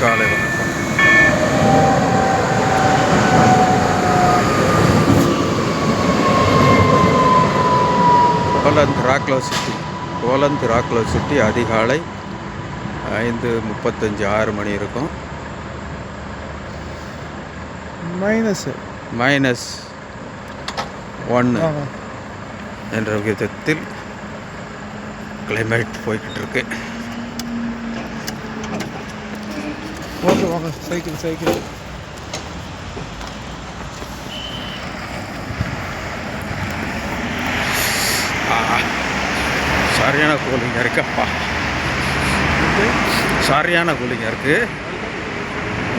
காலை வணக்கம். Poland ராக்லோ city அதிகாலை 5:35 6 மணி இருக்கும். -1 என்ற விதத்தில் கிளைமேட் போய்கிட்டு இருக்கு. வாங்க சைக்கிள் சரியான கூலிங்காக இருக்குப்பா, சரியான கூலிங்காக இருக்குது.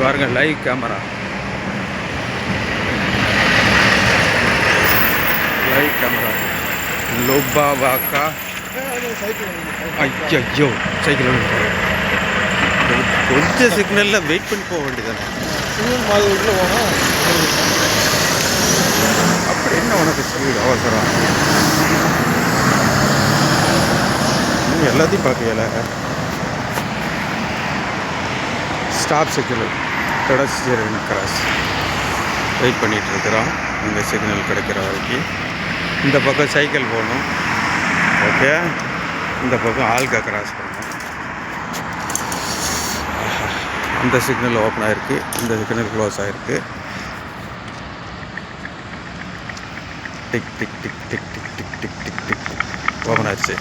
பாருங்க லைவ் கேமரா லோபாவாக்கா. ஐயோ சைக்கிள் கொஞ்சம் சிக்னலில் வெயிட் பண்ணி போக வேண்டியதானே. அப்படி என்ன உனக்கு ஸ்பீடு அவசரம்? எல்லாத்தையும் பார்க்கல. ஸ்டாப் சிக்னல் கடைசி கிராஸ் வெயிட் பண்ணிகிட்ருக்குறோம். இந்த சிக்னல் கிடைக்கிற வரைக்கும் இந்த பக்கம் சைக்கிள் போகணும். ஓகே, இந்த பக்கம் ஆள்கா கிராஸ் பண்ணணும். இந்த சிக்னல் ஓப்பன் ஆகிருக்கு, இந்த சிக்னல் க்ளோஸ் ஆகிருக்கு. Tick tick tick tick tick tick tick tick tick open ஆயிடுச்சு.